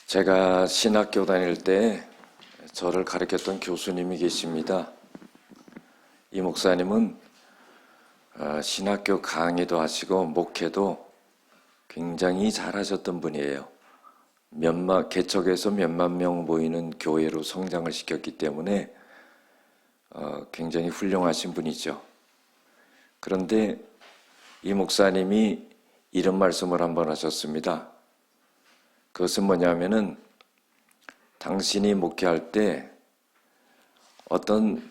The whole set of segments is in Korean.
제가 신학교 다닐 때 저를 가르쳤던 교수님이 계십니다. 이 목사님은 신학교 강의도 하시고 목회도 굉장히 잘하셨던 분이에요. 개척에서 몇만 명 모이는 교회로 성장을 시켰기 때문에 굉장히 훌륭하신 분이죠. 그런데 이 목사님이 이런 말씀을 한번 하셨습니다. 그것은 뭐냐면은 당신이 목회할 때 어떤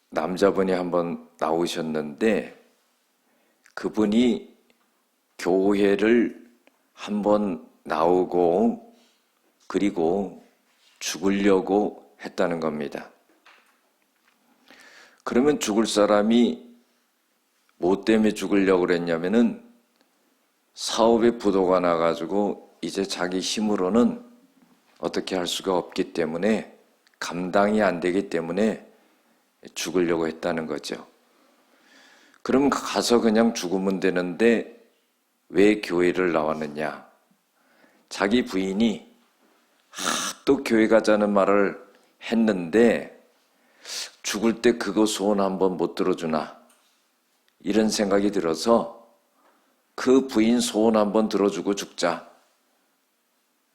남자분이 한번 나오셨는데 그분이 교회를 한번 나오고 그리고 죽으려고 했다는 겁니다. 그러면 죽을 사람이 뭐 때문에 죽으려고 그랬냐면은 사업에 부도가 나가지고 이제 자기 힘으로는 어떻게 할 수가 없기 때문에 감당이 안 되기 때문에 죽으려고 했다는 거죠. 그럼 가서 그냥 죽으면 되는데 왜 교회를 나왔느냐? 자기 부인이 또 교회 가자는 말을 했는데 죽을 때 그거 소원 한번 못 들어주나? 이런 생각이 들어서 그 부인 소원 한번 들어주고 죽자.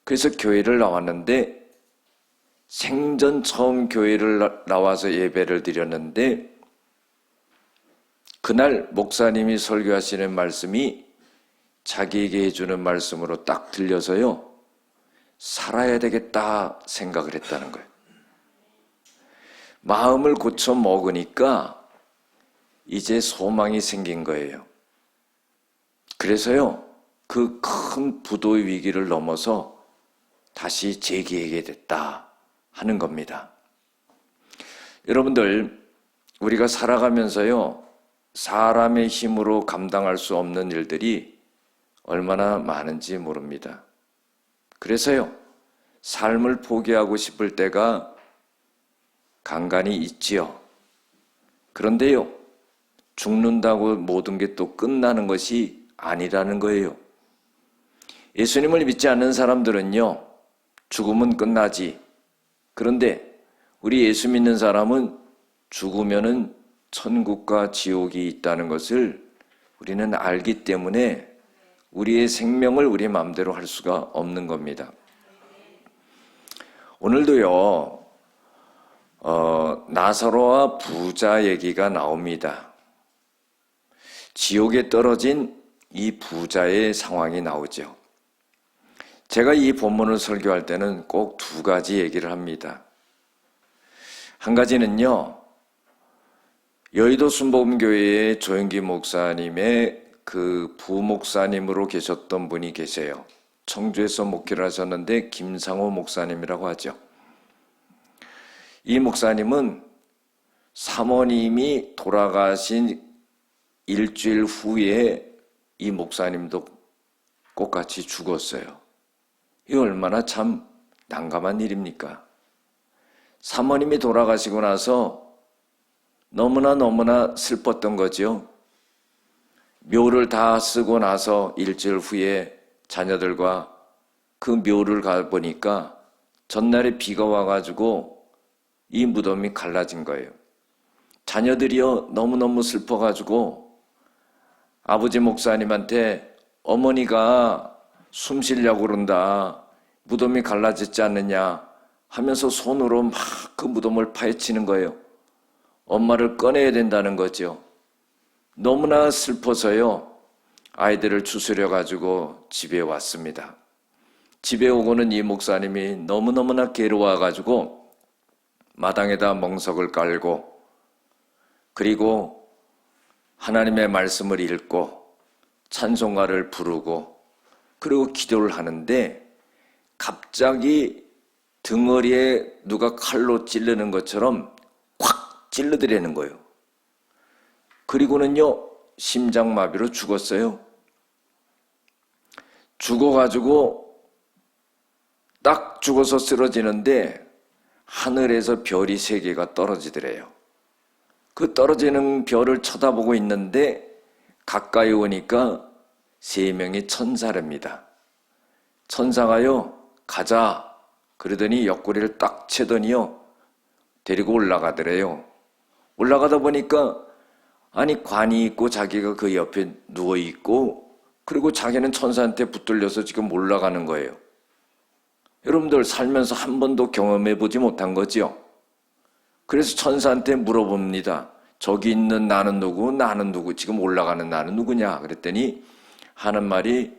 그래서 교회를 나왔는데 생전 처음 교회를 나와서 예배를 드렸는데 그날 목사님이 설교하시는 말씀이 자기에게 해주는 말씀으로 딱 들려서요. 살아야 되겠다 생각을 했다는 거예요. 마음을 고쳐 먹으니까 이제 소망이 생긴 거예요. 그래서요, 그 큰 부도의 위기를 넘어서 다시 재기하게 됐다 하는 겁니다. 여러분들, 우리가 살아가면서요, 사람의 힘으로 감당할 수 없는 일들이 얼마나 많은지 모릅니다. 그래서요, 삶을 포기하고 싶을 때가 간간히 있지요. 그런데요, 죽는다고 모든 게 또 끝나는 것이 아니라는 거예요. 예수님을 믿지 않는 사람들은요, 죽으면 끝나지. 그런데 우리 예수 믿는 사람은 죽으면은 천국과 지옥이 있다는 것을 우리는 알기 때문에 우리의 생명을 우리 마음대로 할 수가 없는 겁니다. 오늘도요, 나사로와 부자 얘기가 나옵니다. 지옥에 떨어진 이 부자의 상황이 나오죠. 제가 이 본문을 설교할 때는 꼭 두 가지 얘기를 합니다. 한 가지는요, 여의도 순복음교회의 조영기 목사님의 그 부목사님으로 계셨던 분이 계세요. 청주에서 목회를 하셨는데 김상호 목사님이라고 하죠. 이 목사님은 사모님이 돌아가신 일주일 후에 이 목사님도 똑같이 죽었어요. 이 얼마나 참 난감한 일입니까? 사모님이 돌아가시고 나서 너무나 슬펐던 거죠. 묘를 다 쓰고 나서 일주일 후에 자녀들과 그 묘를 가보니까 전날에 비가 와가지고 이 무덤이 갈라진 거예요. 자녀들이요 너무너무 슬퍼가지고 아버지 목사님한테 어머니가 숨 쉬려고 그런다. 무덤이 갈라졌지 않느냐 하면서 손으로 막 그 무덤을 파헤치는 거예요. 엄마를 꺼내야 된다는 거죠. 너무나 슬퍼서요. 아이들을 추스려가지고 집에 왔습니다. 집에 오고는 이 목사님이 너무너무나 괴로워가지고 마당에다 멍석을 깔고 그리고 하나님의 말씀을 읽고 찬송가를 부르고 그리고 기도를 하는데 갑자기 등허리에 누가 칼로 찌르는 것처럼 콱 찔러드리는 거예요. 그리고는요 심장마비로 죽었어요. 죽어가지고 딱 죽어서 쓰러지는데 하늘에서 별이 3개가 떨어지더래요. 그 떨어지는 별을 쳐다보고 있는데 가까이 오니까 3명의 천사랍니다. 천사가요, 가자. 그러더니 옆구리를 딱 채더니요, 데리고 올라가더래요. 올라가다 보니까 아니 관이 있고 자기가 그 옆에 누워있고 그리고 자기는 천사한테 붙들려서 지금 올라가는 거예요. 여러분들 살면서 한 번도 경험해보지 못한 거지요. 그래서 천사한테 물어봅니다. 저기 있는 나는 누구? 나는 누구? 지금 올라가는 나는 누구냐? 그랬더니 하는 말이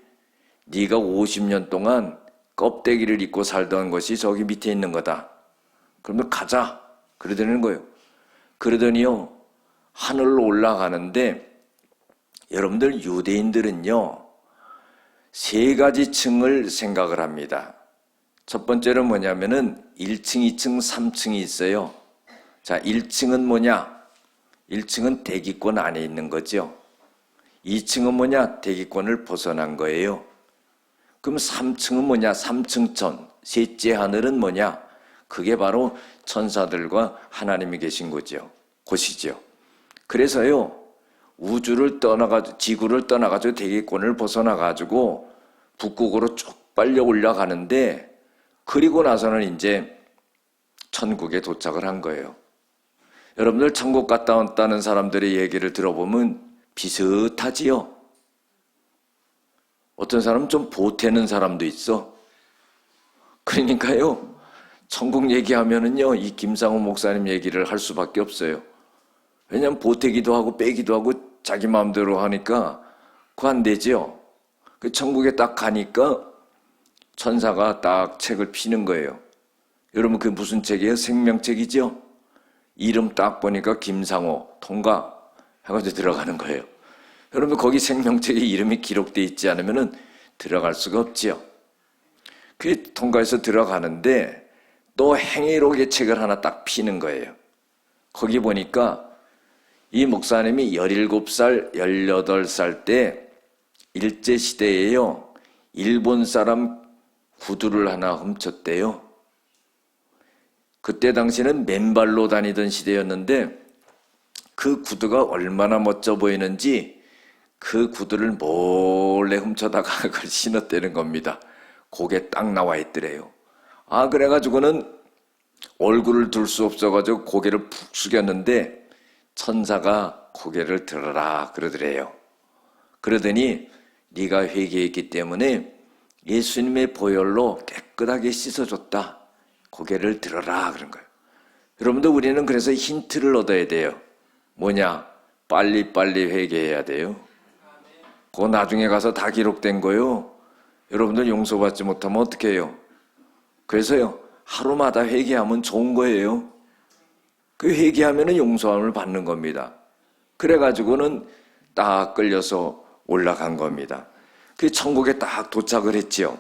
네가 50년 동안 껍데기를 입고 살던 것이 저기 밑에 있는 거다. 그러면 가자. 그러더는 거예요. 그러더니요, 하늘로 올라가는데 여러분들 유대인들은요, 세 가지 층을 생각을 합니다. 첫 번째로 뭐냐면은 1층, 2층, 3층이 있어요. 자, 1층은 뭐냐? 1층은 대기권 안에 있는 거죠. 2층은 뭐냐? 대기권을 벗어난 거예요. 그럼 3층은 뭐냐? 3층천, 셋째 하늘은 뭐냐? 그게 바로 천사들과 하나님이 계신 거죠. 곳이죠. 그래서요, 우주를 떠나가지고, 지구를 떠나가지고 대기권을 벗어나가지고 북극으로 쭉 빨려 올라가는데, 그리고 나서는 이제 천국에 도착을 한 거예요. 여러분들 천국 갔다 왔다는 사람들의 얘기를 들어보면 비슷하지요? 어떤 사람은 좀 보태는 사람도 있어. 그러니까요, 천국 얘기하면은요, 이 김상호 목사님 얘기를 할 수밖에 없어요. 왜냐면 보태기도 하고 빼기도 하고 자기 마음대로 하니까 그거 안 되죠. 그 천국에 딱 가니까 천사가 딱 책을 피는 거예요. 여러분 그 무슨 책이에요? 생명책이죠? 이름 딱 보니까 김상호 통과 해가지고 들어가는 거예요. 여러분 거기 생명책에 이름이 기록되어 있지 않으면 들어갈 수가 없지요. 그 통과해서 들어가는데 또 행위록의 책을 하나 딱 피는 거예요. 거기 보니까 이 목사님이 17살, 18살 때 일제시대에요, 일본 사람 구두를 하나 훔쳤대요. 그때 당시는 맨발로 다니던 시대였는데 그 구두가 얼마나 멋져 보이는지 그 구두를 몰래 훔쳐다가 그걸 신었다는 겁니다. 고개 딱 나와 있더래요. 아, 그래가지고는 얼굴을 들 수 없어가지고 고개를 푹 숙였는데 천사가 고개를 들어라 그러더래요. 그러더니 네가 회개했기 때문에 예수님의 보혈로 깨끗하게 씻어줬다. 고개를 들어라 그런 거예요. 여러분들 우리는 그래서 힌트를 얻어야 돼요. 뭐냐? 빨리빨리 회개해야 돼요. 그거 나중에 가서 다 기록된 거요. 여러분들 용서받지 못하면 어떻게 해요? 그래서요, 하루마다 회개하면 좋은 거예요. 그 회개하면 용서함을 받는 겁니다. 그래가지고는 딱 끌려서 올라간 겁니다. 그 천국에 딱 도착을 했지요.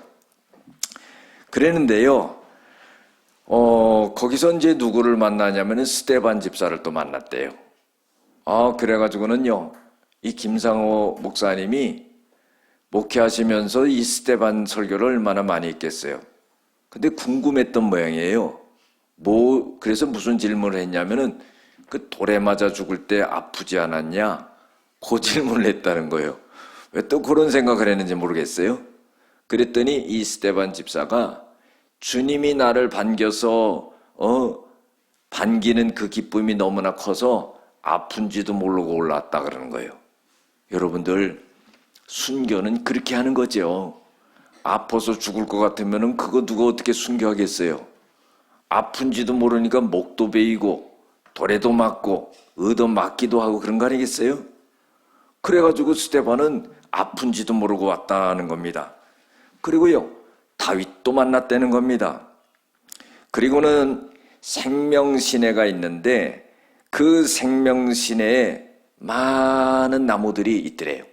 그랬는데요, 거기서 이제 누구를 만나냐면 스데반 집사를 또 만났대요. 그래가지고는요, 이 김상호 목사님이 목회하시면서 이 스데반 설교를 얼마나 많이 했겠어요. 근데 궁금했던 모양이에요. 그래서 무슨 질문을 했냐면은 그 돌에 맞아 죽을 때 아프지 않았냐? 그 질문을 했다는 거예요. 왜 또 그런 생각을 했는지 모르겠어요. 그랬더니 이 스데반 집사가 주님이 나를 반겨서 반기는 그 기쁨이 너무나 커서 아픈지도 모르고 올라왔다 그러는 거예요. 여러분들 순교는 그렇게 하는 거죠. 아파서 죽을 것 같으면 그거 누가 어떻게 순교하겠어요. 아픈지도 모르니까 목도 베이고 돌에도 맞고 얻어 맞기도 하고 그런 거 아니겠어요? 그래가지고 스데반은 아픈지도 모르고 왔다는 겁니다. 그리고요, 다윗도 만났다는 겁니다. 그리고는 생명시내가 있는데 그 생명시내에 많은 나무들이 있더래요.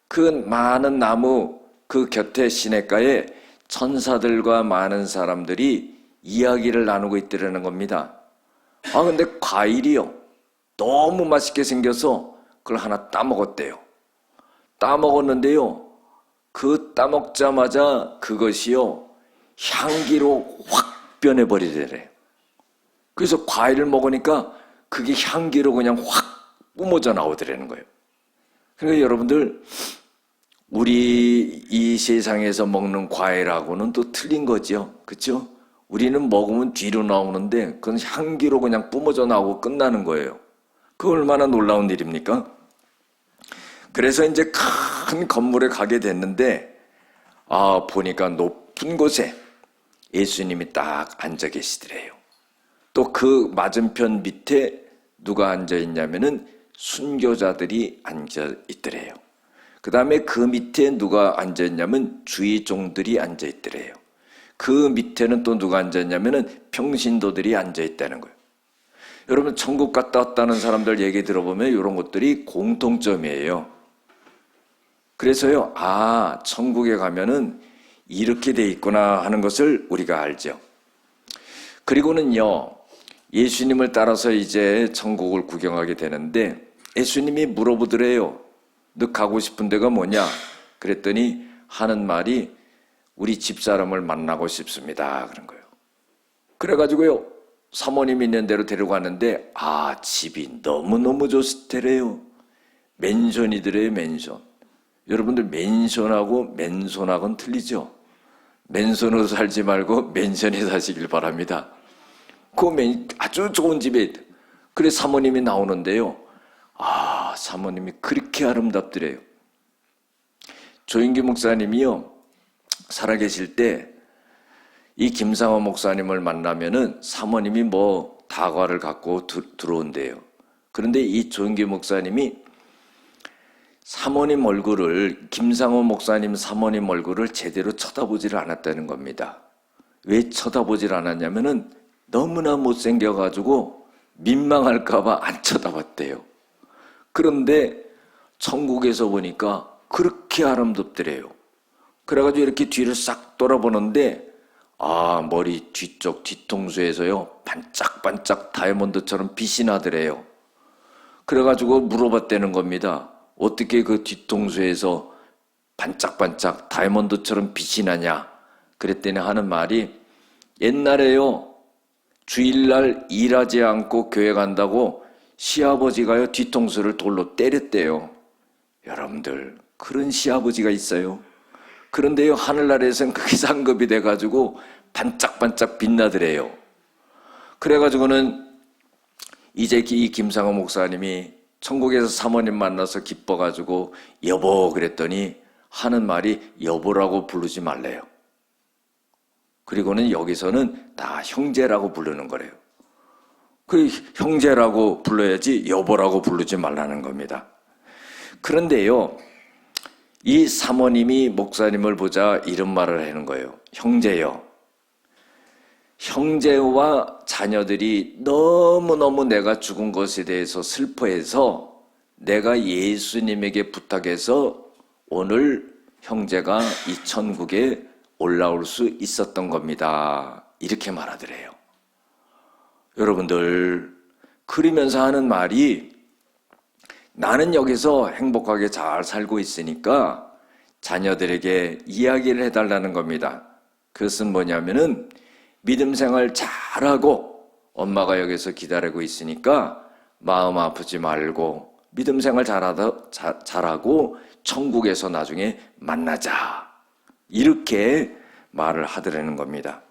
그 많은 나무 그 곁에 시냇가에 천사들과 많은 사람들이 이야기를 나누고 있더라는 겁니다. 근데 과일이요, 너무 맛있게 생겨서 그걸 하나 따먹었대요. 따먹었는데요, 그 따먹자마자 그것이요, 향기로 확 변해버리더래요. 그래서 과일을 먹으니까 그게 향기로 그냥 확 뿜어져 나오더라는 거예요. 그러니까 여러분들, 우리 이 세상에서 먹는 과일하고는 또 틀린 거죠. 그렇죠? 우리는 먹으면 뒤로 나오는데 그건 향기로 그냥 뿜어져 나오고 끝나는 거예요. 그 얼마나 놀라운 일입니까? 그래서 이제 큰 건물에 가게 됐는데 보니까 높은 곳에 예수님이 딱 앉아 계시더래요. 또 그 맞은편 밑에 누가 앉아 있냐면은 순교자들이 앉아 있더래요. 그 다음에 그 밑에 누가 앉아 있냐면 주의종들이 앉아 있더래요. 그 밑에는 또 누가 앉아 있냐면은 평신도들이 앉아 있다는 거예요. 여러분 천국 갔다 왔다는 사람들 얘기 들어보면 이런 것들이 공통점이에요. 그래서요, 천국에 가면은 이렇게 돼 있구나 하는 것을 우리가 알죠. 그리고는요, 예수님을 따라서 이제 천국을 구경하게 되는데 예수님이 물어보더래요. 너 가고 싶은 데가 뭐냐? 그랬더니 하는 말이 우리 집사람을 만나고 싶습니다. 그런 거예요. 그래가지고요, 사모님 있는 데로 데려가는데 집이 너무너무 좋대래요. 맨션이더래요, 맨션. 여러분들 맨션하고 맨손하고는 틀리죠? 맨손으로 살지 말고 맨션에 사시길 바랍니다. 아주 좋은 집에 그래 사모님이 나오는데요. 사모님이 그렇게 아름답더래요. 조인기 목사님이요, 살아계실 때 이 김상호 목사님을 만나면은 사모님이 다과를 갖고 들어온대요. 그런데 이 조인기 목사님이 사모님 얼굴을, 김상호 목사님 사모님 얼굴을 제대로 쳐다보지를 않았다는 겁니다. 왜 쳐다보질 않았냐면은 너무나 못생겨가지고 민망할까봐 안 쳐다봤대요. 그런데 천국에서 보니까 그렇게 아름답더래요. 그래가지고 이렇게 뒤를 싹 돌아보는데 머리 뒤쪽 뒤통수에서요 반짝반짝 다이아몬드처럼 빛이 나더래요. 그래가지고 물어봤다는 겁니다. 어떻게 그 뒤통수에서 반짝반짝 다이아몬드처럼 빛이 나냐? 그랬더니 하는 말이 옛날에요, 주일날 일하지 않고 교회 간다고 시아버지가요 뒤통수를 돌로 때렸대요. 여러분들 그런 시아버지가 있어요. 그런데요 하늘나라에서는 그게 상급이 돼가지고 반짝반짝 빛나더래요. 그래가지고는 이제 이 김상호 목사님이 천국에서 사모님 만나서 기뻐가지고 여보 그랬더니 하는 말이 여보라고 부르지 말래요. 그리고는 여기서는 다 형제라고 부르는 거래요. 그 형제라고 불러야지 여보라고 부르지 말라는 겁니다. 그런데요, 이 사모님이 목사님을 보자 이런 말을 하는 거예요. 형제요. 형제와 자녀들이 너무너무 내가 죽은 것에 대해서 슬퍼해서 내가 예수님에게 부탁해서 오늘 형제가 이 천국에 올라올 수 있었던 겁니다. 이렇게 말하더래요. 여러분들 그러면서 하는 말이 나는 여기서 행복하게 잘 살고 있으니까 자녀들에게 이야기를 해달라는 겁니다. 그것은 뭐냐면은 믿음 생활 잘하고 엄마가 여기서 기다리고 있으니까 마음 아프지 말고 믿음 생활 잘하고 천국에서 나중에 만나자. 이렇게 말을 하더라는 겁니다.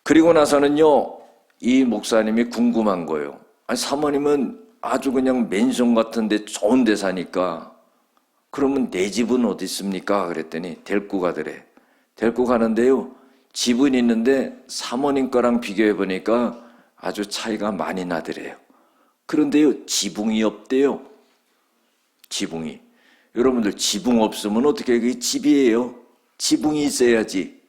그리고 나서는요, 이 목사님이 궁금한 거예요. 사모님은 아주 그냥 맨션 같은데 좋은 데 사니까 그러면 내 집은 어디 있습니까? 그랬더니 데리고 가더래. 데리고 가는데요, 집은 있는데 사모님 거랑 비교해 보니까 아주 차이가 많이 나더래요. 그런데요, 지붕이 없대요. 지붕이. 여러분들 지붕 없으면 어떻게 그게 집이에요? 지붕이 있어야지.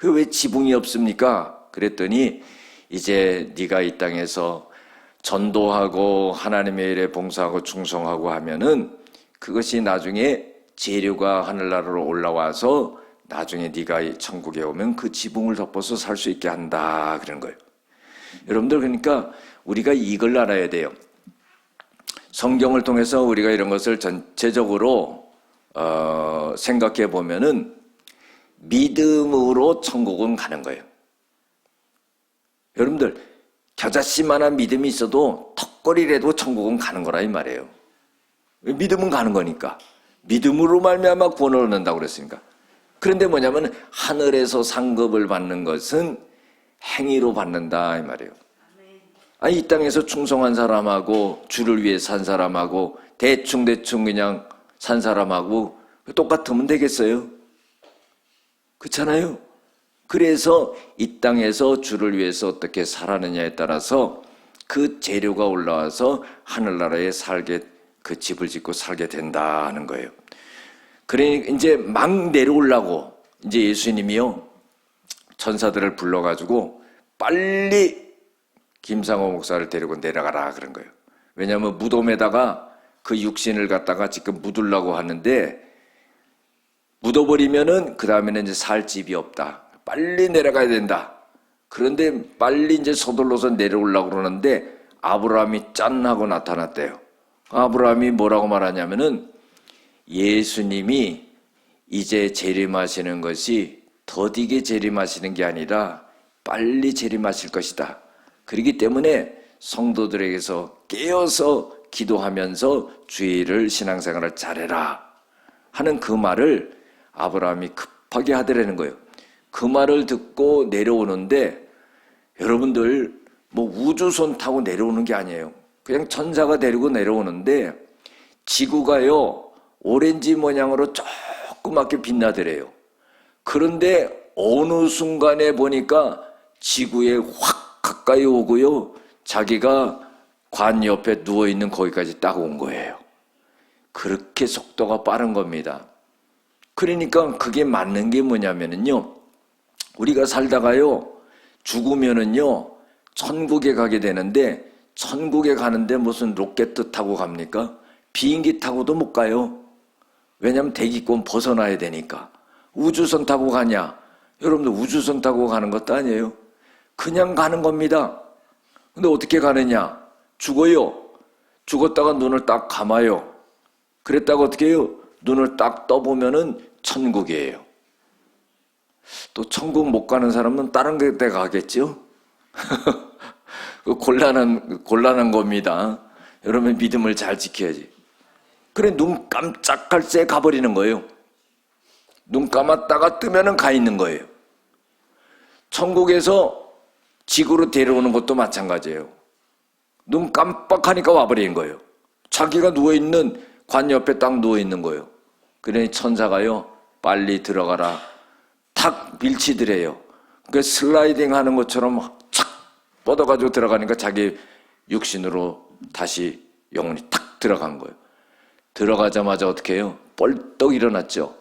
왜 지붕이 없습니까? 그랬더니 이제 네가 이 땅에서 전도하고 하나님의 일에 봉사하고 충성하고 하면은 그것이 나중에 재료가 하늘나라로 올라와서 나중에 네가 천국에 오면 그 지붕을 덮어서 살 수 있게 한다 그런 거예요. 여러분들 그러니까 우리가 이걸 알아야 돼요. 성경을 통해서 우리가 이런 것을 전체적으로 생각해 보면은 믿음으로 천국은 가는 거예요. 여러분들 겨자씨만한 믿음이 있어도 턱걸이라도 천국은 가는 거라 이 말이에요. 믿음은 가는 거니까. 믿음으로 말미암아 구원을 얻는다고 그랬으니까. 그런데 뭐냐면 하늘에서 상급을 받는 것은 행위로 받는다 이 말이에요. 아니 이 땅에서 충성한 사람하고 주를 위해 산 사람하고 대충 그냥 산 사람하고 똑같으면 되겠어요? 그렇잖아요. 그래서 이 땅에서 주를 위해서 어떻게 살았느냐에 따라서 그 재료가 올라와서 하늘나라에 살게, 그 집을 짓고 살게 된다 하는 거예요. 그러니 이제 막 내려오려고 이제 예수님이요 천사들을 불러가지고 빨리 김상호 목사를 데리고 내려가라 그런 거예요. 왜냐하면 무덤에다가 그 육신을 갖다가 지금 묻으려고 하는데 묻어버리면은 그 다음에는 이제 살 집이 없다. 빨리 내려가야 된다. 그런데 빨리 이제 서둘러서 내려오려고 그러는데 아브라함이 짠 하고 나타났대요. 아브라함이 뭐라고 말하냐면은 예수님이 이제 재림하시는 것이 더디게 재림하시는 게 아니라 빨리 재림하실 것이다. 그렇기 때문에 성도들에게서 깨어서 기도하면서 주의를 신앙생활을 잘해라 하는 그 말을 아브라함이 급하게 하더라는 거예요. 그 말을 듣고 내려오는데 여러분들 뭐 우주선 타고 내려오는 게 아니에요. 그냥 천사가 데리고 내려오는데 지구가요 오렌지 모양으로 조그맣게 빛나더래요. 그런데 어느 순간에 보니까 지구에 확 가까이 오고요 자기가 관 옆에 누워있는 거기까지 딱 온 거예요. 그렇게 속도가 빠른 겁니다. 그러니까 그게 맞는 게 뭐냐면요 우리가 살다가요 죽으면은요 천국에 가게 되는데 천국에 가는데 무슨 로켓 타고 갑니까? 비행기 타고도 못 가요. 왜냐하면 대기권 벗어나야 되니까. 우주선 타고 가냐? 여러분들 우주선 타고 가는 것도 아니에요. 그냥 가는 겁니다. 근데 어떻게 가느냐? 죽어요. 죽었다가 눈을 딱 감아요. 그랬다가 어떻게 해요? 눈을 딱 떠보면은 천국이에요. 또 천국 못 가는 사람은 다른 데 가겠죠? 곤란한 겁니다. 여러분 믿음을 잘 지켜야지. 그래 눈 깜짝할 새 가버리는 거예요. 눈 감았다가 뜨면은 가 있는 거예요. 천국에서 지구로 데려오는 것도 마찬가지예요. 눈 깜빡하니까 와버린 거예요. 자기가 누워있는 관 옆에 딱 누워있는 거예요. 그러니 천사가요 빨리 들어가라 탁 밀치더래요. 그 슬라이딩 하는 것처럼 착 뻗어가지고 들어가니까 자기 육신으로 다시 영혼이 탁 들어간 거예요. 들어가자마자 어떻게 해요? 뻘떡 일어났죠.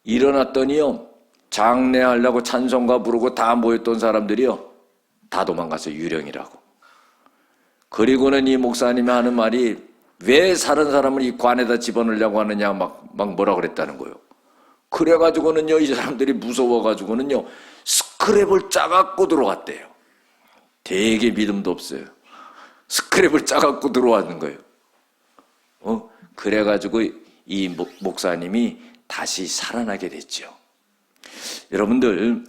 일어났더니요 장례하려고 찬송가 부르고 다 모였던 사람들이요 다 도망가서 유령이라고. 그리고는 이 목사님이 하는 말이 왜 사는 사람을 이 관에다 집어넣으려고 하느냐 막 뭐라 그랬다는 거예요. 그래가지고는요 이 사람들이 무서워가지고는요 스크랩을 짜갖고 들어왔대요. 되게 믿음도 없어요. 스크랩을 짜갖고 들어왔는 거예요. 그래가지고 이 목사님이 다시 살아나게 됐죠. 여러분들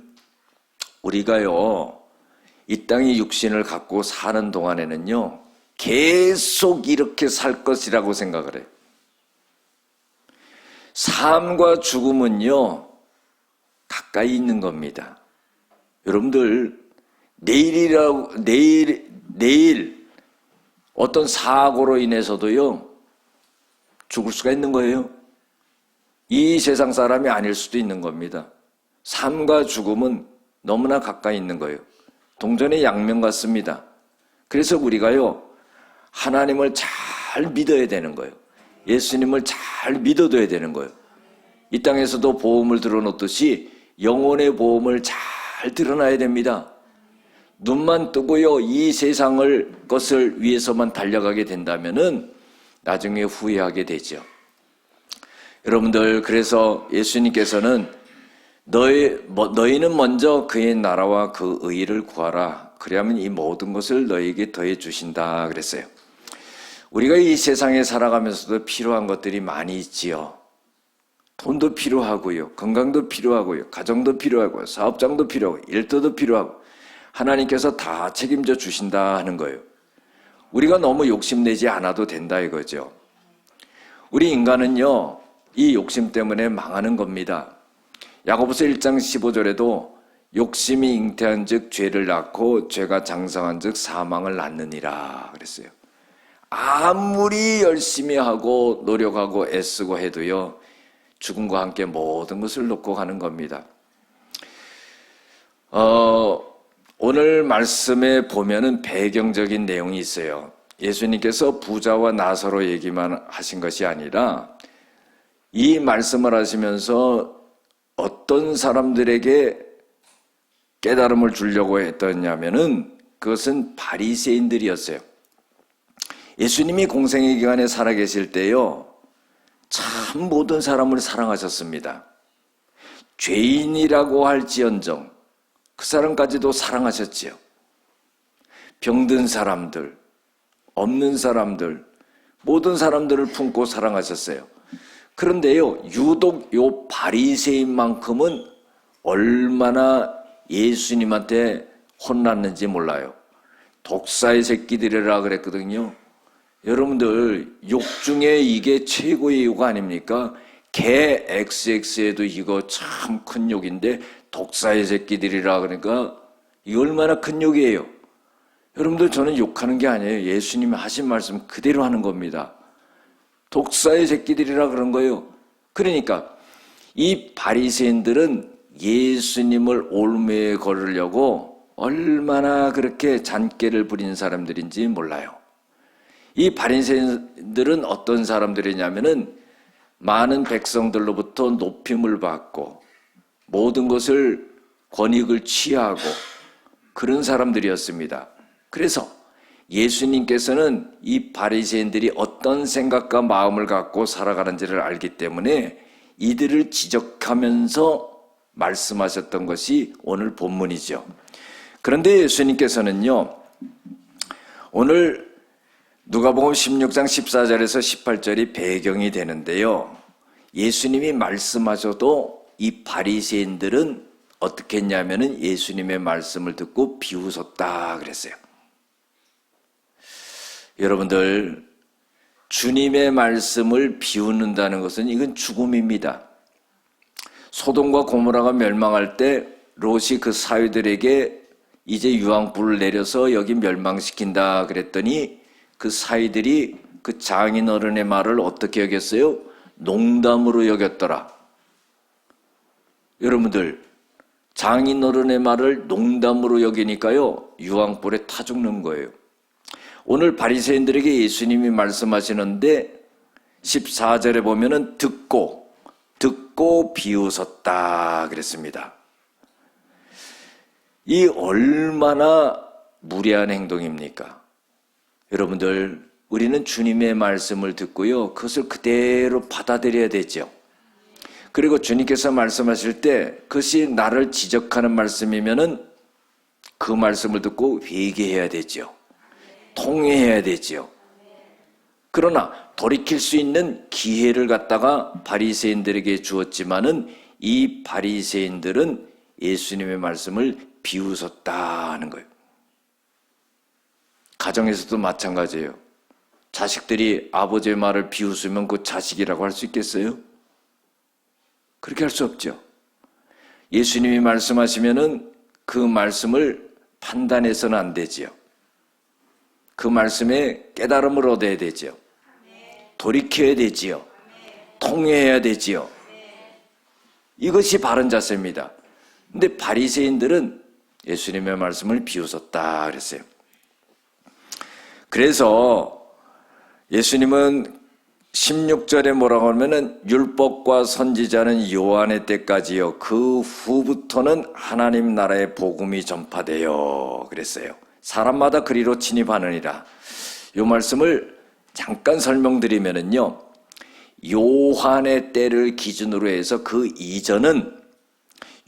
우리가요 이 땅의 육신을 갖고 사는 동안에는요 계속 이렇게 살 것이라고 생각을 해요. 삶과 죽음은요 가까이 있는 겁니다. 여러분들 내일 어떤 사고로 인해서도요 죽을 수가 있는 거예요. 이 세상 사람이 아닐 수도 있는 겁니다. 삶과 죽음은 너무나 가까이 있는 거예요. 동전의 양면 같습니다. 그래서 우리가요 하나님을 잘 믿어야 되는 거예요. 예수님을 잘 믿어둬야 되는 거예요. 이 땅에서도 보험을 들어놓듯이 영혼의 보험을 잘 들어놔야 됩니다. 눈만 뜨고요 이 세상을 것을 위해서만 달려가게 된다면은 나중에 후회하게 되죠. 여러분들 그래서 예수님께서는 너희는 먼저 그의 나라와 그 의를 구하라. 그래야만 이 모든 것을 너희에게 더해 주신다 그랬어요. 우리가 이 세상에 살아가면서도 필요한 것들이 많이 있지요. 돈도 필요하고요. 건강도 필요하고요. 가정도 필요하고요. 사업장도 필요하고 일터도 필요하고 하나님께서 다 책임져 주신다 하는 거예요. 우리가 너무 욕심내지 않아도 된다 이거죠. 우리 인간은요 이 욕심 때문에 망하는 겁니다. 야고보서 1장 15절에도 욕심이 잉태한 즉 죄를 낳고 죄가 장성한 즉 사망을 낳느니라 그랬어요. 아무리 열심히 하고 노력하고 애쓰고 해도요, 죽음과 함께 모든 것을 놓고 가는 겁니다. 오늘 말씀에 보면은 배경적인 내용이 있어요. 예수님께서 부자와 나사로 얘기만 하신 것이 아니라 이 말씀을 하시면서 어떤 사람들에게 깨달음을 주려고 했더냐면은 그것은 바리새인들이었어요. 예수님이 공생의 기간에 살아계실 때요, 참 모든 사람을 사랑하셨습니다. 죄인이라고 할지언정 그 사람까지도 사랑하셨지요. 병든 사람들, 없는 사람들, 모든 사람들을 품고 사랑하셨어요. 그런데요, 유독 요 바리새인만큼은 얼마나 예수님한테 혼났는지 몰라요. 독사의 새끼들이라 그랬거든요. 여러분들, 욕 중에 이게 최고의 욕 아닙니까? 개 XX에도 이거 참 큰 욕인데 독사의 새끼들이라 그러니까 이거 얼마나 큰 욕이에요. 여러분들, 저는 욕하는 게 아니에요. 예수님이 하신 말씀 그대로 하는 겁니다. 독사의 새끼들이라 그런 거예요. 그러니까 이 바리새인들은 예수님을 올무에 걸으려고 얼마나 그렇게 잔꾀를 부린 사람들인지 몰라요. 이 바리새인들은 어떤 사람들이냐면은 많은 백성들로부터 높임을 받고 모든 것을 권익을 취하고 그런 사람들이었습니다. 그래서 예수님께서는 이 바리새인들이 어떤 생각과 마음을 갖고 살아가는지를 알기 때문에 이들을 지적하면서 말씀하셨던 것이 오늘 본문이죠. 그런데 예수님께서는요, 오늘 누가복음 16장 14절에서 18절이 배경이 되는데요, 예수님이 말씀하셔도 이 바리새인들은 어떻게 했냐면은 예수님의 말씀을 듣고 비웃었다 그랬어요. 여러분들, 주님의 말씀을 비웃는다는 것은 이건 죽음입니다. 소돔과 고모라가 멸망할 때 롯이 그 사위들에게 이제 유황불을 내려서 여기 멸망시킨다 그랬더니 그 사위들이 그 장인 어른의 말을 어떻게 여겼어요? 농담으로 여겼더라. 여러분들, 장인 어른의 말을 농담으로 여기니까요, 유황불에 타 죽는 거예요. 오늘 바리새인들에게 예수님이 말씀하시는데 14절에 보면은 듣고 비웃었다 그랬습니다. 이 얼마나 무례한 행동입니까? 여러분들, 우리는 주님의 말씀을 듣고요, 그것을 그대로 받아들여야 되죠. 그리고 주님께서 말씀하실 때 그것이 나를 지적하는 말씀이면은 그 말씀을 듣고 회개해야 되죠. 통회해야 되죠. 그러나 돌이킬 수 있는 기회를 갖다가 바리새인들에게 주었지만은 이 바리새인들은 예수님의 말씀을 비웃었다 하는 거예요. 가정에서도 마찬가지예요. 자식들이 아버지의 말을 비웃으면 그 자식이라고 할 수 있겠어요? 그렇게 할 수 없죠. 예수님이 말씀하시면은 그 말씀을 판단해서는 안 되지요. 그 말씀에 깨달음을 얻어야 되지요. 돌이켜야 되지요. 통회해야 되지요. 이것이 바른 자세입니다. 근데 바리새인들은 예수님의 말씀을 비웃었다 그랬어요. 그래서 예수님은 16절에 뭐라고 하면은 율법과 선지자는 요한의 때까지요, 그 후부터는 하나님 나라의 복음이 전파돼요 그랬어요. 사람마다 그리로 진입하느니라. 이 말씀을 잠깐 설명드리면은요, 요한의 때를 기준으로 해서 그 이전은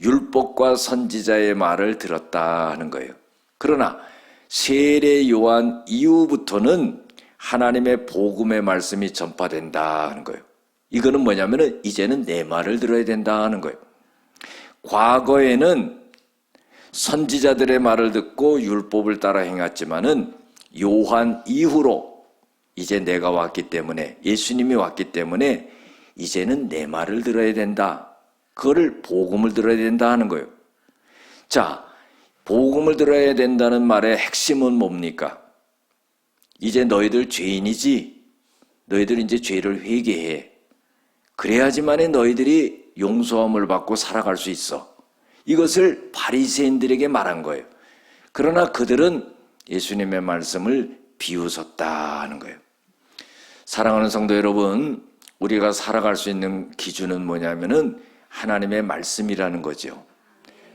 율법과 선지자의 말을 들었다 하는 거예요. 그러나 세례 요한 이후부터는 하나님의 복음의 말씀이 전파된다 하는 거예요. 이거는 뭐냐면은 이제는 내 말을 들어야 된다 하는 거예요. 과거에는 선지자들의 말을 듣고 율법을 따라 행했지만은 요한 이후로 이제 내가 왔기 때문에, 예수님이 왔기 때문에 이제는 내 말을 들어야 된다. 그거를 복음을 들어야 된다 하는 거예요. 자, 복음을 들어야 된다는 말의 핵심은 뭡니까? 이제 너희들 죄인이지. 너희들 이제 죄를 회개해. 그래야지만 너희들이 용서함을 받고 살아갈 수 있어. 이것을 바리새인들에게 말한 거예요. 그러나 그들은 예수님의 말씀을 비웃었다 하는 거예요. 사랑하는 성도 여러분, 우리가 살아갈 수 있는 기준은 뭐냐면은 하나님의 말씀이라는 거죠.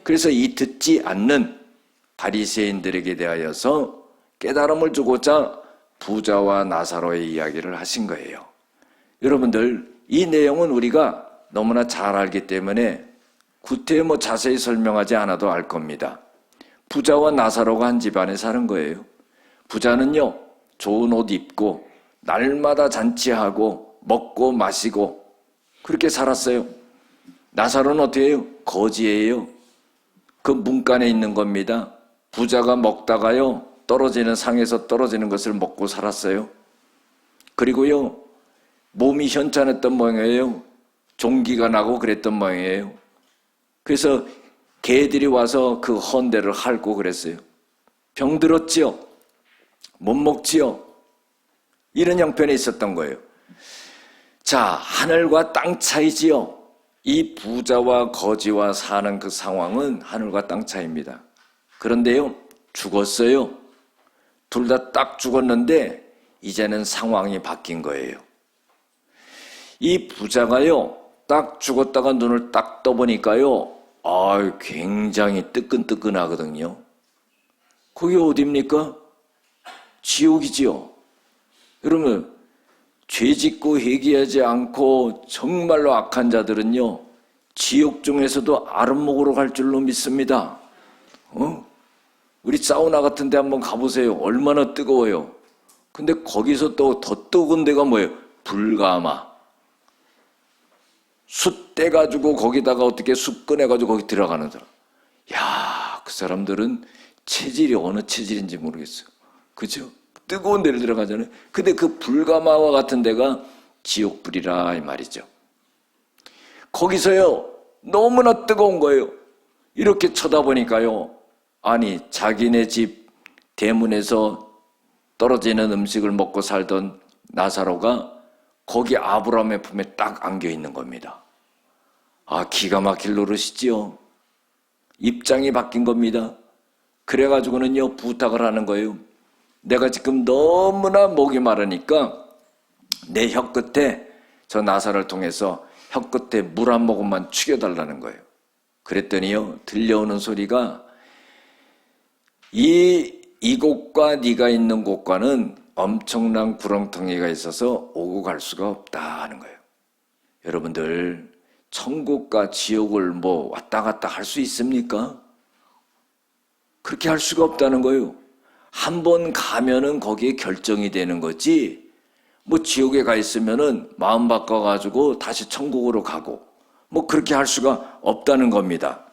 그래서 이 듣지 않는 바리새인들에게 대하여서 깨달음을 주고자 부자와 나사로의 이야기를 하신 거예요. 여러분들, 이 내용은 우리가 너무나 잘 알기 때문에 구태여 자세히 설명하지 않아도 알 겁니다. 부자와 나사로가 한 집안에 사는 거예요. 부자는요, 좋은 옷 입고 날마다 잔치하고 먹고 마시고 그렇게 살았어요. 나사로는 어떻게 해요? 거지예요. 그 문간에 있는 겁니다. 부자가 먹다가요, 떨어지는 상에서 떨어지는 것을 먹고 살았어요. 그리고요, 몸이 현찮았던 모양이에요. 종기가 나고 그랬던 모양이에요. 그래서 개들이 와서 그 헌대를 핥고 그랬어요. 병들었지요. 못 먹지요. 이런 형편에 있었던 거예요. 자, 하늘과 땅 차이지요. 이 부자와 거지와 사는 그 상황은 하늘과 땅 차이입니다. 그런데요, 죽었어요. 둘 다 딱 죽었는데 이제는 상황이 바뀐 거예요. 이 부자가요, 딱 죽었다가 눈을 딱 떠보니까요, 굉장히 뜨끈뜨끈하거든요. 그게 어딥니까? 지옥이지요. 여러분, 죄 짓고 회개하지 않고 정말로 악한 자들은요, 지옥 중에서도 아랫목으로 갈 줄로 믿습니다. 우리 사우나 같은 데 한번 가보세요. 얼마나 뜨거워요. 근데 거기서 또 더 뜨거운 데가 뭐예요? 불가마. 숯 떼가지고 거기다가 어떻게 숯 꺼내가지고 거기 들어가는 사람. 야, 그 사람들은 체질이 어느 체질인지 모르겠어요. 그죠? 뜨거운 데를 들어가잖아요. 근데 그 불가마와 같은 데가 지옥불이라 이 말이죠. 거기서요, 너무나 뜨거운 거예요. 이렇게 쳐다보니까요, 아니, 자기네 집 대문에서 떨어지는 음식을 먹고 살던 나사로가 거기 아브라함의 품에 딱 안겨 있는 겁니다. 기가 막힐 노릇이지요. 입장이 바뀐 겁니다. 그래가지고는요, 부탁을 하는 거예요. 내가 지금 너무나 목이 마르니까 내 혀끝에 저 나사를 통해서 혀끝에 물 한 모금만 죽여달라는 거예요. 그랬더니요, 들려오는 소리가 이곳과 네가 있는 곳과는 엄청난 구렁텅이가 있어서 오고 갈 수가 없다 하는 거예요. 여러분들, 천국과 지옥을 왔다 갔다 할 수 있습니까? 그렇게 할 수가 없다는 거예요. 한 번 가면은 거기에 결정이 되는 거지, 지옥에 가 있으면은 마음 바꿔가지고 다시 천국으로 가고, 그렇게 할 수가 없다는 겁니다.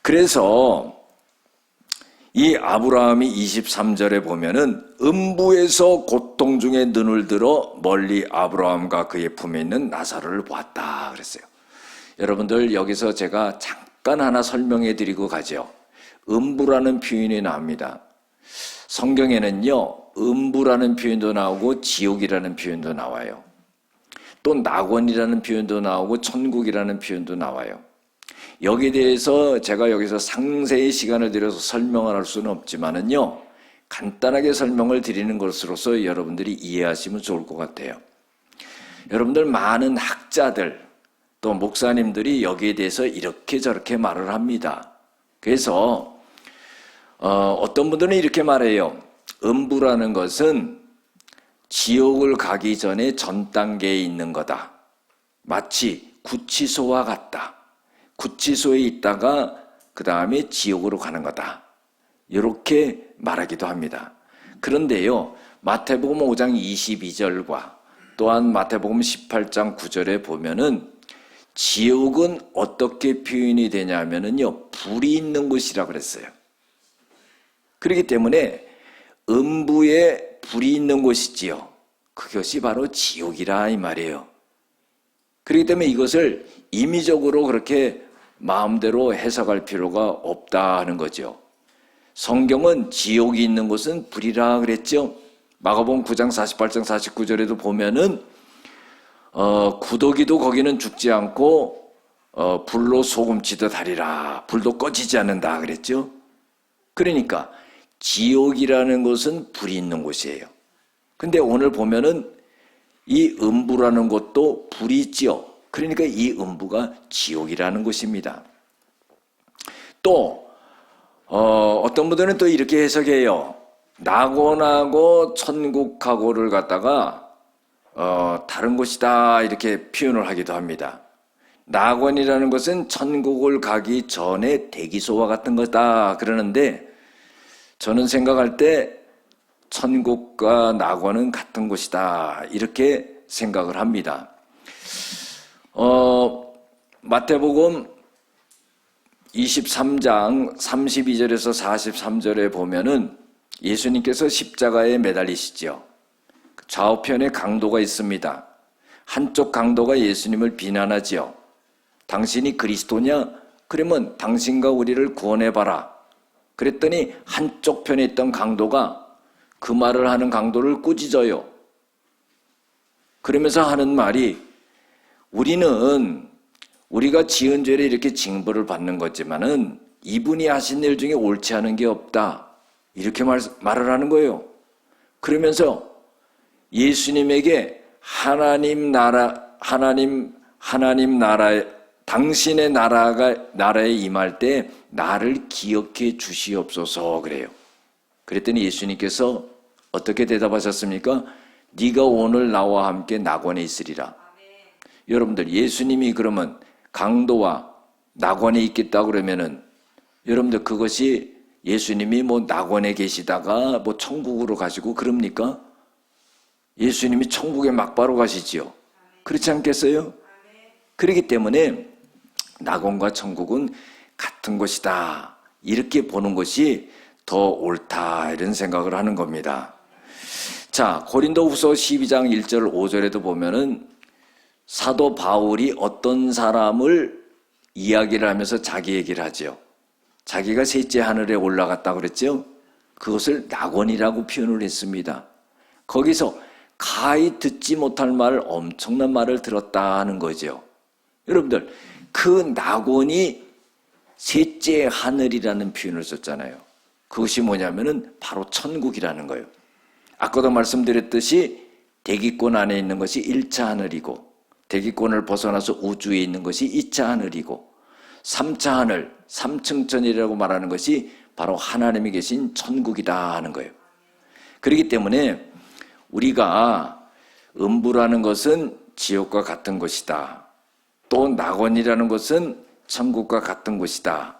그래서 이 아브라함이 23절에 보면은 음부에서 고통 중에 눈을 들어 멀리 아브라함과 그의 품에 있는 나사로를 보았다 그랬어요. 여러분들, 여기서 제가 잠깐 하나 설명해 드리고 가죠. 음부라는 표현이 나옵니다. 성경에는요, 음부라는 표현도 나오고 지옥이라는 표현도 나와요. 또 낙원이라는 표현도 나오고 천국이라는 표현도 나와요. 여기에 대해서 제가 여기서 상세히 시간을 들여서 설명을 할 수는 없지만은요, 간단하게 설명을 드리는 것으로서 여러분들이 이해하시면 좋을 것 같아요. 여러분들, 많은 학자들 또 목사님들이 여기에 대해서 이렇게 저렇게 말을 합니다. 그래서 어떤 분들은 이렇게 말해요. 음부라는 것은 지옥을 가기 전에 전 단계에 있는 거다. 마치 구치소와 같다. 구치소에 있다가 그 다음에 지옥으로 가는 거다. 이렇게 말하기도 합니다. 그런데요, 마태복음 5장 22절과 또한 마태복음 18장 9절에 보면은 지옥은 어떻게 표현이 되냐면은요, 불이 있는 곳이라고 그랬어요. 그렇기 때문에 음부에 불이 있는 곳이지요. 그것이 바로 지옥이라 이 말이에요. 그렇기 때문에 이것을 임의적으로 그렇게 마음대로 해석할 필요가 없다 하는 거죠. 성경은 지옥이 있는 곳은 불이라 그랬죠. 마가복음 9장 48장 49절에도 보면은 구더기도 거기는 죽지 않고 불로 소금치듯 하리라. 불도 꺼지지 않는다 그랬죠. 그러니까 지옥이라는 곳은 불이 있는 곳이에요. 근데 오늘 보면은 이 음부라는 곳도 불이 있지요. 그러니까 이 음부가 지옥이라는 곳입니다. 또 어떤 분들은 또 이렇게 해석해요. 낙원하고 천국하고를 갖다가 다른 곳이다 이렇게 표현을 하기도 합니다. 낙원이라는 것은 천국을 가기 전에 대기소와 같은 거다 그러는데 저는 생각할 때 천국과 낙원은 같은 곳이다 이렇게 생각을 합니다. 마태복음 23장 32절에서 43절에 보면은 예수님께서 십자가에 매달리시죠. 좌우편에 강도가 있습니다. 한쪽 강도가 예수님을 비난하지요. 당신이 그리스도냐? 그러면 당신과 우리를 구원해봐라. 그랬더니 한쪽 편에 있던 강도가 그 말을 하는 강도를 꾸짖어요. 그러면서 하는 말이 우리가 지은 죄를 이렇게 징벌을 받는 거지만은 이분이 하신 일 중에 옳지 않은 게 없다. 이렇게 말을 하는 거예요. 그러면서 예수님에게 하나님 나라, 당신의 나라에 임할 때 나를 기억해 주시옵소서 그래요. 그랬더니 예수님께서 어떻게 대답하셨습니까? 네가 오늘 나와 함께 낙원에 있으리라. 여러분들 예수님이 그러면 강도와 낙원에 있겠다 그러면은 여러분들 그것이 예수님이 뭐 낙원에 계시다가 뭐 천국으로 가시고 그럽니까? 예수님이 천국에 막바로 가시지요. 그렇지 않겠어요? 그렇기 때문에 낙원과 천국은 같은 곳이다. 이렇게 보는 것이 더 옳다 이런 생각을 하는 겁니다. 자, 고린도후서 12장 1절 5절에도 보면은 사도 바울이 어떤 사람을 이야기를 하면서 자기 얘기를 하죠. 자기가 셋째 하늘에 올라갔다 그랬죠. 그것을 낙원이라고 표현을 했습니다. 거기서 가히 듣지 못할 말 엄청난 말을 들었다 하는 거죠. 여러분들 그 낙원이 셋째 하늘이라는 표현을 썼잖아요. 그것이 뭐냐면은 바로 천국이라는 거예요. 아까도 말씀드렸듯이 대기권 안에 있는 것이 1차 하늘이고 대기권을 벗어나서 우주에 있는 것이 2차 하늘이고 3차 하늘, 3층천이라고 말하는 것이 바로 하나님이 계신 천국이다 하는 거예요. 그렇기 때문에 우리가 음부라는 것은 지옥과 같은 것이다. 또 낙원이라는 것은 천국과 같은 곳이다.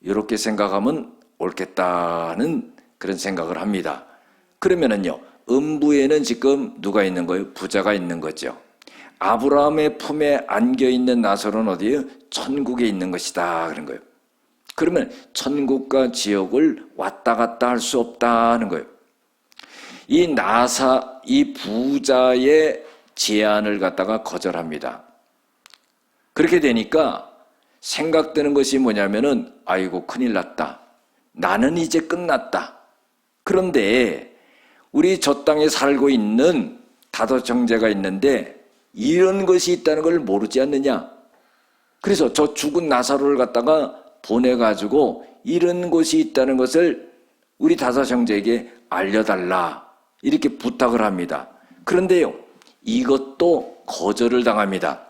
이렇게 생각하면 옳겠다는 그런 생각을 합니다. 그러면은요, 음부에는 지금 누가 있는 거예요? 부자가 있는 거죠. 아브라함의 품에 안겨있는 나사로는 어디에요? 천국에 있는 것이다 그런 거예요. 그러면 천국과 지옥을 왔다 갔다 할 수 없다는 거예요. 이 부자의 제안을 갖다가 거절합니다. 그렇게 되니까 생각되는 것이 뭐냐면은 아이고 큰일 났다. 나는 이제 끝났다. 그런데 우리 저 땅에 살고 있는 다섯 형제가 있는데 이런 것이 있다는 걸 모르지 않느냐. 그래서 저 죽은 나사로를 갖다가 보내가지고 이런 곳이 있다는 것을 우리 다섯 형제에게 알려달라 이렇게 부탁을 합니다. 그런데요, 이것도 거절을 당합니다.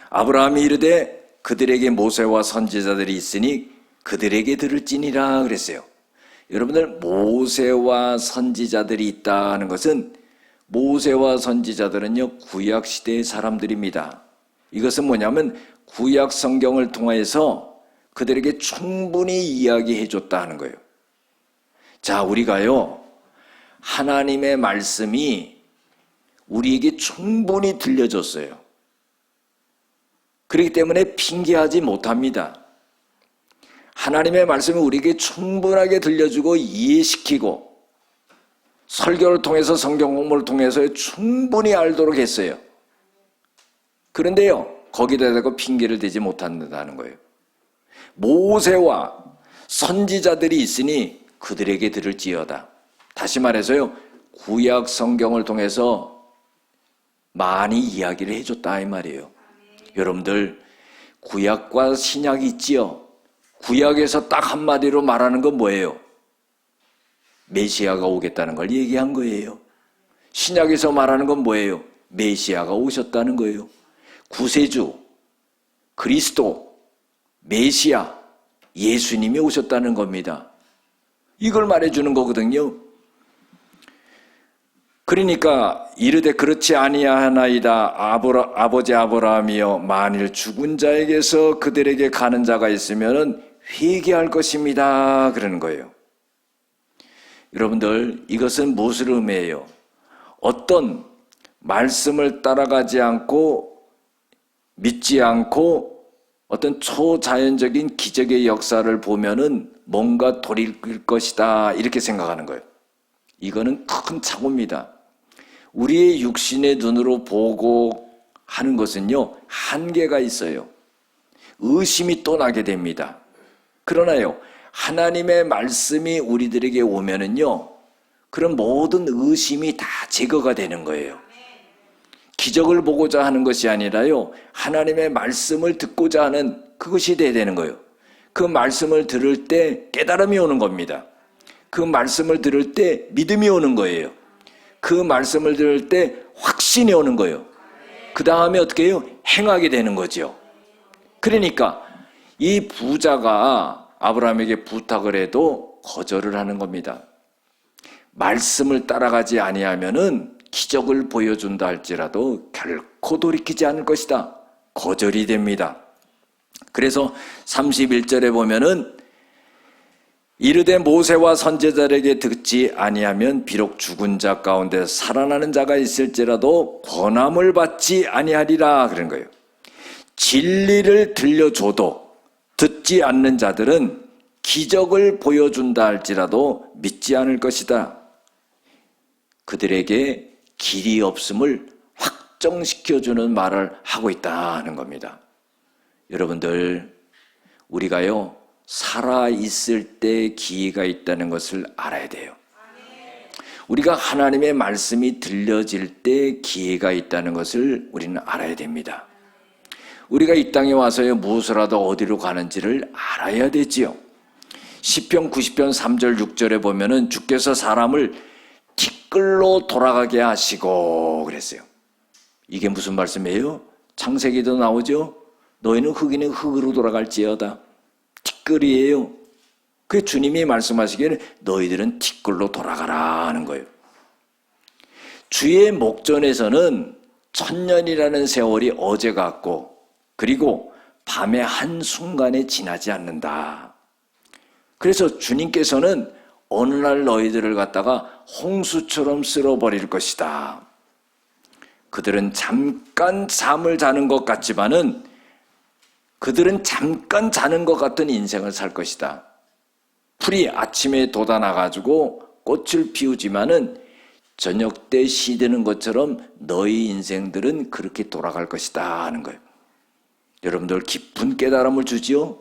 아브라함이 이르되 그들에게 모세와 선지자들이 있으니 그들에게 들을지니라 그랬어요. 여러분들 모세와 선지자들이 있다는 것은 모세와 선지자들은요 구약시대의 사람들입니다. 이것은 뭐냐면 구약 성경을 통해서 그들에게 충분히 이야기해 줬다 하는 거예요. 자, 우리가요 하나님의 말씀이 우리에게 충분히 들려줬어요. 그렇기 때문에 핑계하지 못합니다. 하나님의 말씀이 우리에게 충분하게 들려주고 이해시키고 설교를 통해서 성경 공부를 통해서 충분히 알도록 했어요. 그런데요, 거기다 대고 핑계를 대지 못한다는 거예요. 모세와 선지자들이 있으니 그들에게 들을지어다. 다시 말해서요, 구약 성경을 통해서 많이 이야기를 해줬다 이 말이에요. 여러분들, 구약과 신약이 있지요. 구약에서 딱 한마디로 말하는 건 뭐예요? 메시아가 오겠다는 걸 얘기한 거예요. 신약에서 말하는 건 뭐예요? 메시아가 오셨다는 거예요. 구세주, 그리스도, 메시아, 예수님이 오셨다는 겁니다. 이걸 말해주는 거거든요. 그러니까 이르되 그렇지 아니하나이다. 아버지 아브라함이여, 만일 죽은 자에게서 그들에게 가는 자가 있으면 회개할 것입니다. 그러는 거예요. 여러분들, 이것은 무엇을 의미해요? 어떤 말씀을 따라가지 않고 믿지 않고 어떤 초자연적인 기적의 역사를 보면은 뭔가 돌이킬 것이다, 이렇게 생각하는 거예요. 이거는 큰 착오입니다. 우리의 육신의 눈으로 보고 하는 것은요, 한계가 있어요. 의심이 또 나게 됩니다. 그러나요, 하나님의 말씀이 우리들에게 오면은요, 그런 모든 의심이 다 제거가 되는 거예요. 기적을 보고자 하는 것이 아니라요, 하나님의 말씀을 듣고자 하는 그것이 돼야 되는 거예요. 그 말씀을 들을 때 깨달음이 오는 겁니다. 그 말씀을 들을 때 믿음이 오는 거예요. 그 말씀을 들을 때 확신이 오는 거예요. 그 다음에 어떻게 해요? 행하게 되는 거죠. 그러니까 이 부자가 아브라함에게 부탁을 해도 거절을 하는 겁니다. 말씀을 따라가지 아니하면은 기적을 보여준다 할지라도 결코 돌이키지 않을 것이다. 거절이 됩니다. 그래서 31절에 보면은 이르되 모세와 선지자들에게 듣지 아니하면 비록 죽은 자 가운데 살아나는 자가 있을지라도 권함을 받지 아니하리라, 그런 거예요. 진리를 들려줘도 듣지 않는 자들은 기적을 보여준다 할지라도 믿지 않을 것이다. 그들에게 길이 없음을 확정시켜주는 말을 하고 있다는 겁니다. 여러분들, 우리가요, 살아있을 때 기회가 있다는 것을 알아야 돼요. 우리가 하나님의 말씀이 들려질 때 기회가 있다는 것을 우리는 알아야 됩니다. 우리가 이 땅에 와서요, 무엇을 하도 어디로 가는지를 알아야 되지요. 시편 90편 3절 6절에 보면은 주께서 사람을 티끌로 돌아가게 하시고 그랬어요. 이게 무슨 말씀이에요? 창세기도 나오죠. 너희는 흙이는 흙으로 돌아갈지어다. 티끌이에요. 그 주님이 말씀하시기를 너희들은 티끌로 돌아가라 하는 거예요. 주의 목전에서는 천년이라는 세월이 어제 같고, 그리고 밤의 한순간에 지나지 않는다. 그래서 주님께서는 어느 날 너희들을 갖다가 홍수처럼 쓸어버릴 것이다. 그들은 잠깐 잠을 자는 것 같지만은 그들은 잠깐 자는 것 같은 인생을 살 것이다. 풀이 아침에 돋아나가지고 꽃을 피우지만은 저녁 때 시드는 것처럼 너희 인생들은 그렇게 돌아갈 것이다 하는 거예요. 여러분들 깊은 깨달음을 주지요.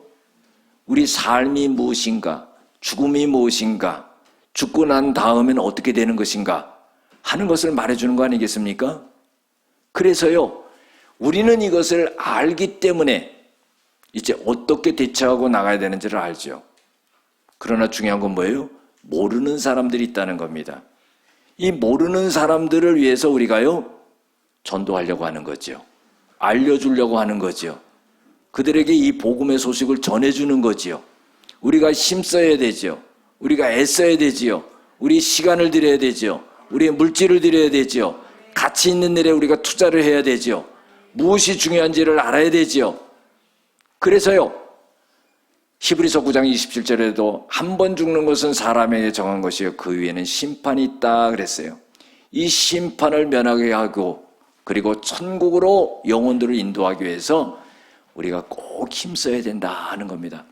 우리 삶이 무엇인가, 죽음이 무엇인가, 죽고 난 다음엔 어떻게 되는 것인가 하는 것을 말해주는 거 아니겠습니까? 그래서요, 우리는 이것을 알기 때문에 이제 어떻게 대처하고 나가야 되는지를 알죠. 그러나 중요한 건 뭐예요? 모르는 사람들이 있다는 겁니다. 이 모르는 사람들을 위해서 우리가요, 전도하려고 하는 거죠. 알려주려고 하는 거죠. 그들에게 이 복음의 소식을 전해주는 거지요. 우리가 힘써야 되지요. 우리가 애써야 되지요. 우리 시간을 들여야 되지요. 우리의 물질을 들여야 되지요. 가치 있는 일에 우리가 투자를 해야 되지요. 무엇이 중요한지를 알아야 되지요. 그래서요, 히브리서 9장 27절에도 한 번 죽는 것은 사람에게 정한 것이요 그 위에는 심판이 있다 그랬어요. 이 심판을 면하게 하고 그리고 천국으로 영혼들을 인도하기 위해서 우리가 꼭 힘써야 된다 하는 겁니다.